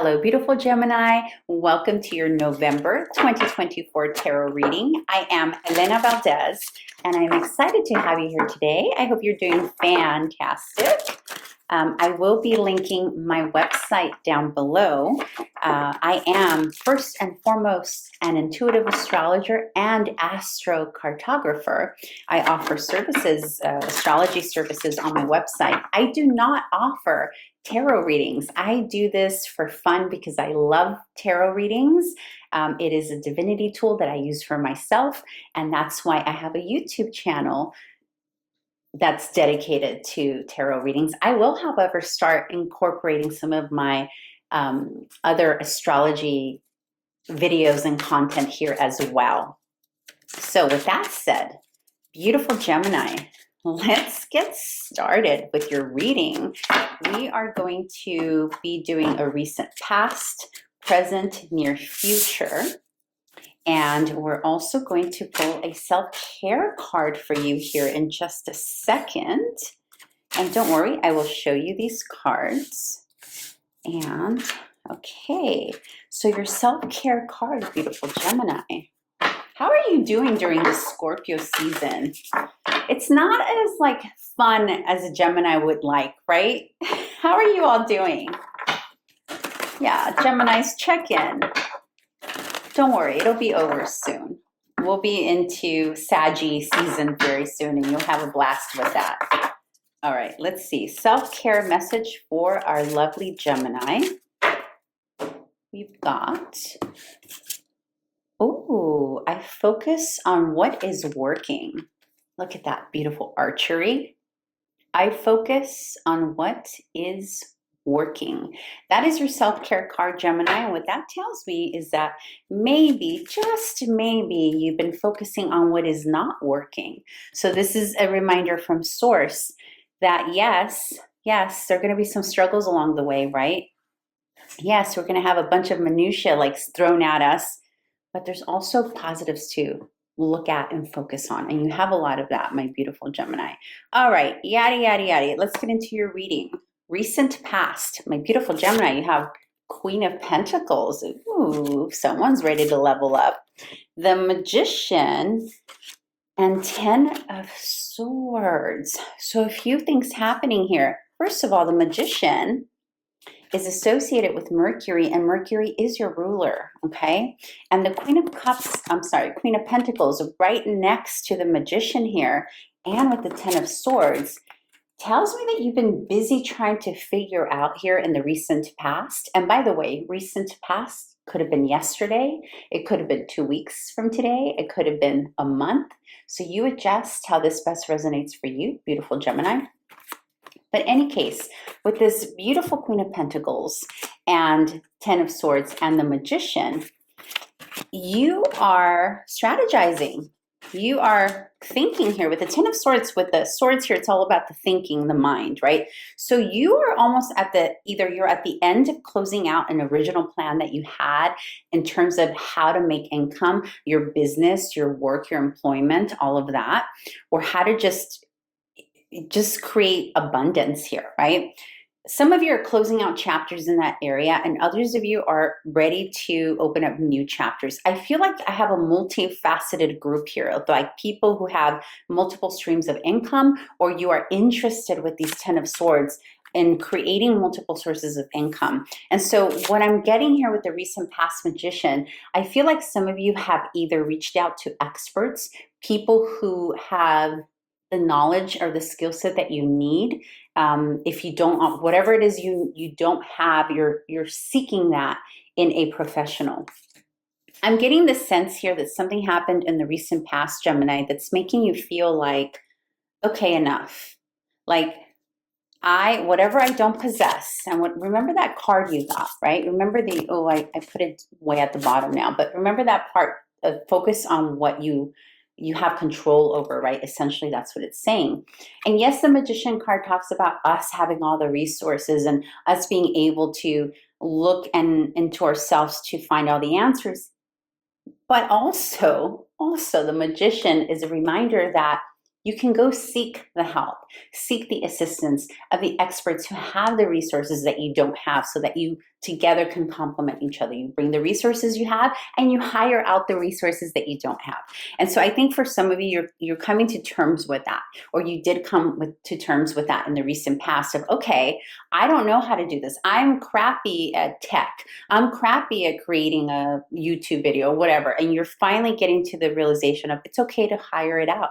Hello, beautiful Gemini. Welcome to your November 2024 tarot reading. I am Elena Valdez, and I'm excited to have you here today. I hope you're doing fantastic. I will be linking my website down below. I am first and foremost an intuitive astrologer and astrocartographer. I offer services, astrology services on my website. I do not offer tarot readings. I do this for fun because I love tarot readings. It is a divinity tool that I use for myself, and that's why I have a YouTube channel that's dedicated to tarot readings. I will, however, start incorporating some of my other astrology videos and content here as well. So with that said, beautiful Gemini, let's get started with your reading. We are going to be doing a recent past, present, near future. And we're also going to pull a self-care card for you here in just a second. And don't worry, I will show you these cards. And okay, so your self-care card, beautiful Gemini. How are you doing during the Scorpio season? It's not as fun as a Gemini would like, right? How are you all doing? Yeah, Gemini's check in. Don't worry, it'll be over soon. We'll be into Saggy season very soon, and you'll have a blast with that. All right, let's see. Self-care message for our lovely Gemini. We've got, oh, I focus on what is working. Look at that beautiful archery. I focus on what is working. That is your self-care card, Gemini. And what that tells me is that maybe, just maybe, you've been focusing on what is not working. So this is a reminder from Source that yes, there are going to be some struggles along the way, right? Yes, we're going to have a bunch of minutiae thrown at us, but there's also positives to look at and focus on. And you have a lot of that, my beautiful Gemini. All right, yada, yada, yada. Let's get into your reading. Recent past, my beautiful Gemini, you have Queen of Pentacles. Ooh, someone's ready to level up. The Magician and 10 of Swords. So a few things happening here. First of all, the Magician is associated with Mercury, and Mercury is your ruler, okay? And the Queen of Pentacles right next to the Magician here, and with the 10 of Swords, tells me that you've been busy trying to figure out here in the recent past. And by the way, recent past could have been yesterday. It could have been 2 weeks from today. It could have been a month. So you adjust how this best resonates for you, beautiful Gemini. But in any case, with this beautiful Queen of Pentacles and 10 of Swords and the Magician, you are strategizing. You are thinking here with the 10 of Swords, with the swords here, it's all about the thinking, the mind, right? So you are almost at either you're at the end of closing out an original plan that you had in terms of how to make income, your business, your work, your employment, all of that, or how to just create abundance here, right? Some of you are closing out chapters in that area, and others of you are ready to open up new chapters. I feel like I have a multifaceted group here, like people who have multiple streams of income, or you are interested with these 10 of Swords in creating multiple sources of income. And so what I'm getting here with the recent past Magician, I feel like some of you have either reached out to experts, people who have the knowledge or the skill set that you need. If you don't, whatever it is you don't have, you're seeking that in a professional. I'm getting the sense here that something happened in the recent past, Gemini, that's making you feel like, okay, enough. Whatever I don't possess, and remember that card you got, right? Remember I put it way at the bottom now, but remember that part of focus on what you have control over, right? Essentially, that's what it's saying. And yes, the Magician card talks about us having all the resources and us being able to look into ourselves to find all the answers. But also the Magician is a reminder that you can go seek the help, seek the assistance of the experts who have the resources that you don't have, so that you together can complement each other. You bring the resources you have and you hire out the resources that you don't have. And so I think for some of you, you're coming to terms with that, or you did come to terms with that in the recent past of, okay, I don't know how to do this. I'm crappy at tech. I'm crappy at creating a YouTube video, whatever. And you're finally getting to the realization of it's okay to hire it out.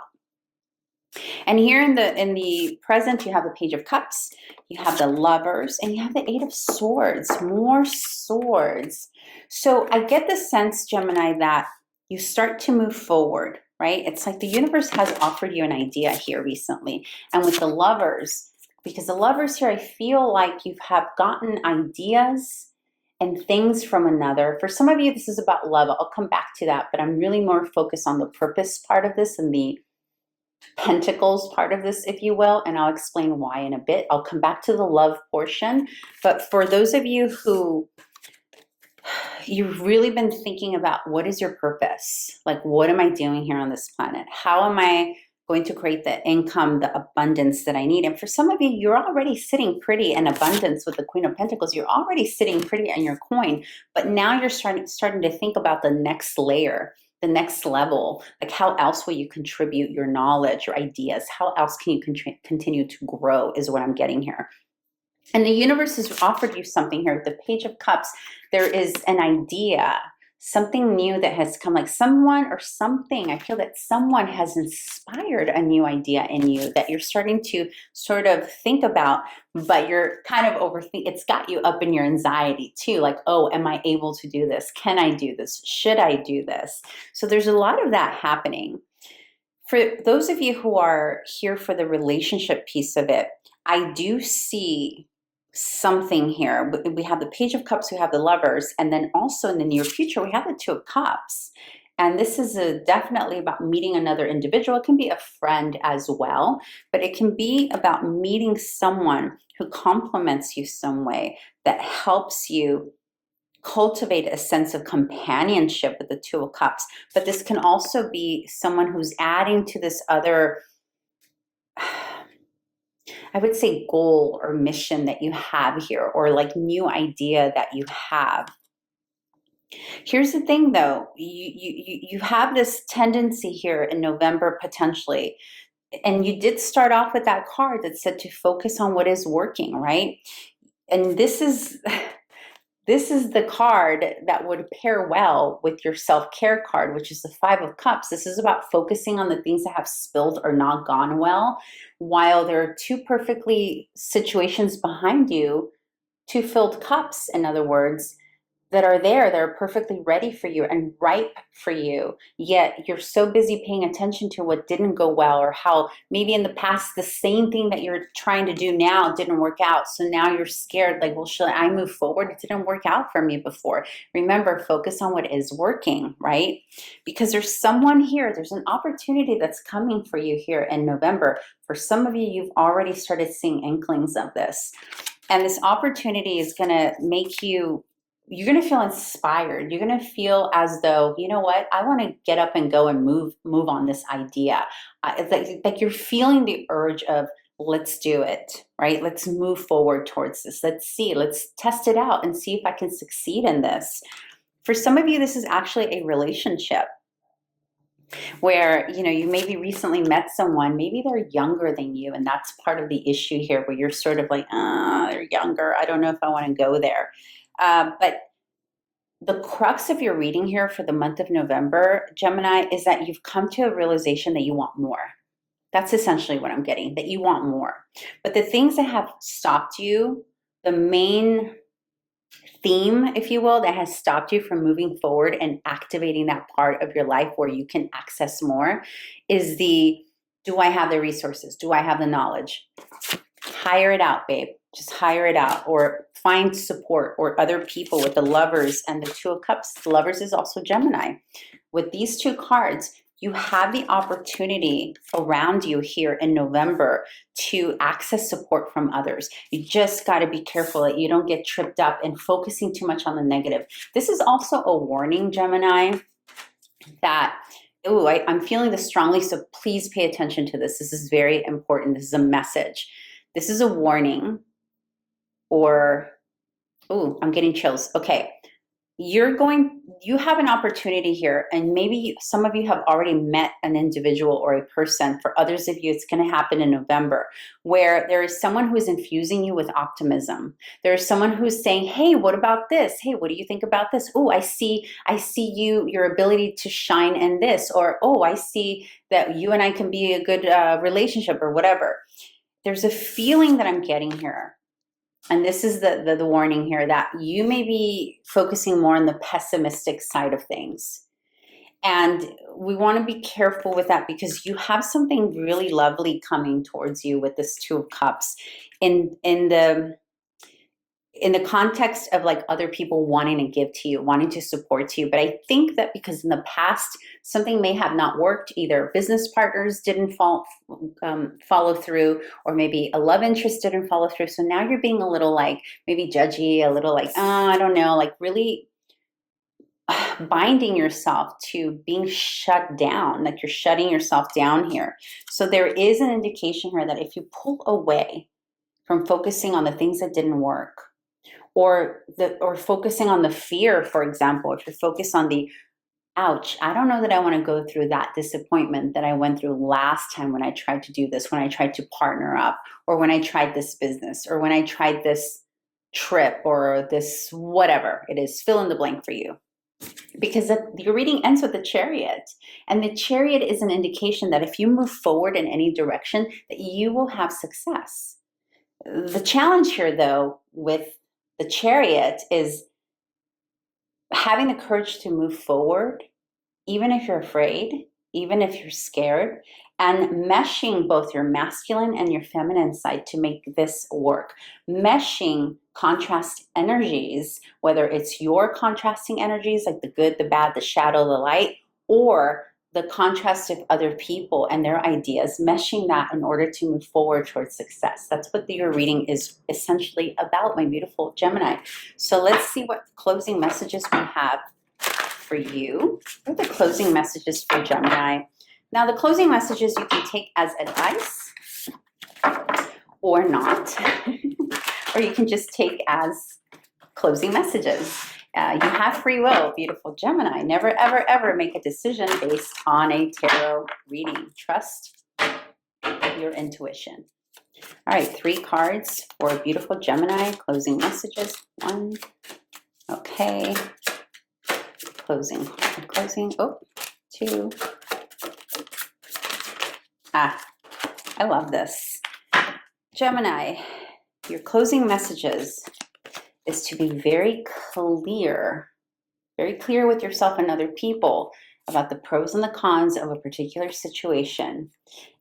And here in the present, you have the Page of Cups, you have the Lovers, and you have the Eight of Swords, more swords. So I get the sense, Gemini, that you start to move forward, right? It's like the universe has offered you an idea here recently. And with the Lovers, because the Lovers here, I feel like you have gotten ideas and things from another. For some of you, this is about love. I'll come back to that, but I'm really more focused on the purpose part of this and the Pentacles part of this, if you will, and I'll explain why in a bit. I'll come back to the love portion. But for those of you who you've really been thinking about, what is your purpose? Like, what am I doing here on this planet? How am I going to create the income, the abundance that I need? And for some of you, you're already sitting pretty in abundance with the Queen of Pentacles. You're already sitting pretty on your coin, but now you're starting to think about the next layer, the next level. Like, how else will you contribute your knowledge, your ideas? How else can you continue to grow is what I'm getting here. And the universe has offered you something here. The Page of Cups, there is an idea, something new that has come, like someone or something. I feel that someone has inspired a new idea in you that you're starting to sort of think about, but you're kind of overthinking. It's got you up in your anxiety too. Like, oh, am I able to do this? Can I do this? Should I do this? So there's a lot of that happening. For those of you who are here for the relationship piece of it, I do see something here. We have the Page of Cups, we have the Lovers, and then also in the near future, we have the Two of Cups. And this is definitely about meeting another individual. It can be a friend as well, but it can be about meeting someone who complements you some way, that helps you cultivate a sense of companionship with the Two of Cups. But this can also be someone who's adding to this other, I would say, goal or mission that you have here, or like new idea that you have. Here's the thing though, you have this tendency here in November potentially, and you did start off with that card that said to focus on what is working, right? And this is the card that would pair well with your self-care card, which is the Five of Cups. This is about focusing on the things that have spilled or not gone well, while there are two perfectly situations behind you, two filled cups, in other words, that are there, that are perfectly ready for you and ripe for you, yet you're so busy paying attention to what didn't go well, or how maybe in the past the same thing that you're trying to do now didn't work out. So now you're scared, like, well, should I move forward? It didn't work out for me before. Remember, focus on what is working, right? Because there's someone here, there's an opportunity that's coming for you here in November. For some of you, you've already started seeing inklings of this. And this opportunity is going to make you, you're going to feel inspired. You're going to feel as though, you know what, I want to get up and go and move on this idea. It's like you're feeling the urge of, let's do it, right? Let's move forward towards this. Let's see, let's test it out and see if I can succeed in this. For some of you, this is actually a relationship where, you know, you maybe recently met someone, maybe they're younger than you, and that's part of the issue here, where you're sort of like, they're younger, I don't know if I want to go there. But the crux of your reading here for the month of November, Gemini, is that you've come to a realization that you want more. That's essentially what I'm getting, that you want more. But the things that have stopped you, the main theme, if you will, that has stopped you from moving forward and activating that part of your life where you can access more, is the, do I have the resources? Do I have the knowledge? Hire it out, babe. Just hire it out, or find support or other people. With the Lovers and the Two of Cups, the Lovers is also Gemini. With these two cards, you have the opportunity around you here in November to access support from others. You just got to be careful that you don't get tripped up and focusing too much on the negative. This is also a warning, Gemini, that Oh, I'm feeling this strongly, so please pay attention to this. This is very important. This is a message. This is a warning, or, oh, I'm getting chills. Okay. You have an opportunity here, and maybe some of you have already met an individual or a person. For others of you, it's going to happen in November, where there is someone who is infusing you with optimism. There is someone who's saying, hey, what about this? Hey, what do you think about this? Oh, I see your ability to shine in this, or, oh, I see that you and I can be a good relationship, or whatever. There's a feeling that I'm getting here. And this is the warning here, that you may be focusing more on the pessimistic side of things. And we want to be careful with that, because you have something really lovely coming towards you with this Two of Cups in the context of like other people wanting to give to you, wanting to support you. But I think that because in the past, something may have not worked, either business partners didn't follow through, or maybe a love interest didn't follow through. So now you're being a little like maybe judgy, a little like, I don't know, like really binding yourself to being shut down, like you're shutting yourself down here. So there is an indication here that if you pull away from focusing on the things that didn't work, or focusing on the fear, for example, if you're focused on the, ouch, I don't know that I want to go through that disappointment that I went through last time when I tried to do this, when I tried to partner up, or when I tried this business, or when I tried this trip, or this whatever it is, fill in the blank for you. Because your reading ends with the Chariot. And the Chariot is an indication that if you move forward in any direction, that you will have success. The challenge here, though, with the Chariot is having the courage to move forward, even if you're afraid, even if you're scared, and meshing both your masculine and your feminine side to make this work. Meshing contrast energies, whether it's your contrasting energies, like the good, the bad, the shadow, the light, or the contrast of other people and their ideas, meshing that in order to move forward towards success. That's what your reading is essentially about, my beautiful Gemini. So let's see what closing messages we have for you. What are the closing messages for Gemini? Now, the closing messages you can take as advice or not, or you can just take as closing messages. You have free will, beautiful Gemini. Never, ever, ever make a decision based on a tarot reading. Trust your intuition. All right, 3 cards for beautiful Gemini. Closing messages. 1. Okay. Closing. Oh, 2. I love this. Gemini, your closing messages is to be very clear with yourself and other people about the pros and the cons of a particular situation.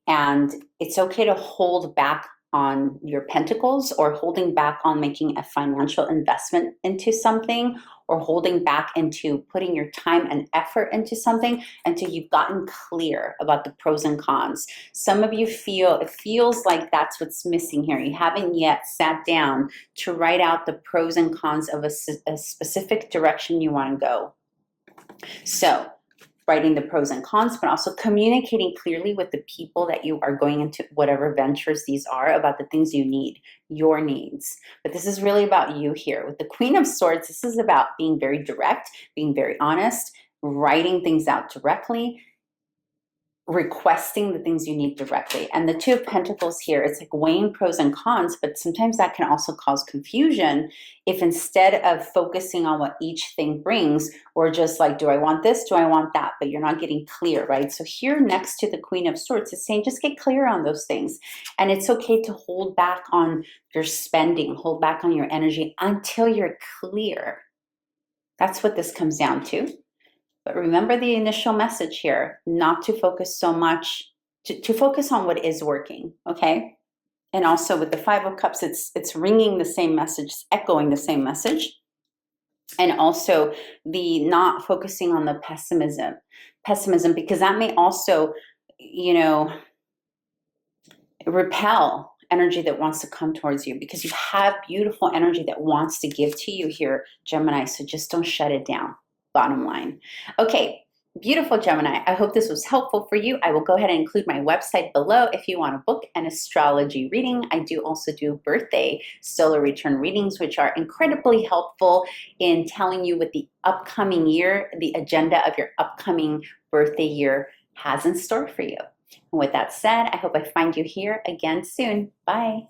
And it's okay to hold back on your pentacles, or holding back on making a financial investment into something, or holding back into putting your time and effort into something until you've gotten clear about the pros and cons. Some of you it feels like that's what's missing here. You haven't yet sat down to write out the pros and cons of a specific direction you want to go. So writing the pros and cons, but also communicating clearly with the people that you are going into whatever ventures these are about the things you need, your needs. But this is really about you here. With the Queen of Swords, this is about being very direct, being very honest, writing things out directly, requesting the things you need directly. And the Two of Pentacles here, it's like weighing pros and cons, but sometimes that can also cause confusion if instead of focusing on what each thing brings, we're just like, do I want this? Do I want that? But you're not getting clear, right? So here next to the Queen of Swords, it's saying just get clear on those things. And it's okay to hold back on your spending, hold back on your energy until you're clear. That's what this comes down to. But remember the initial message here, not to focus so much, to focus on what is working, okay? And also with the Five of Cups, it's ringing the same message, it's echoing the same message. And also the not focusing on the pessimism, because that may also, repel energy that wants to come towards you, because you have beautiful energy that wants to give to you here, Gemini. So just don't shut it down. Bottom line. Okay, Beautiful Gemini. I hope this was helpful for you. I will go ahead and include my website below if you want to book an astrology reading. I do also do birthday solar return readings, which are incredibly helpful in telling you what the upcoming year, the agenda of your upcoming birthday year has in store for you. And with that said, I hope I find you here again soon. Bye.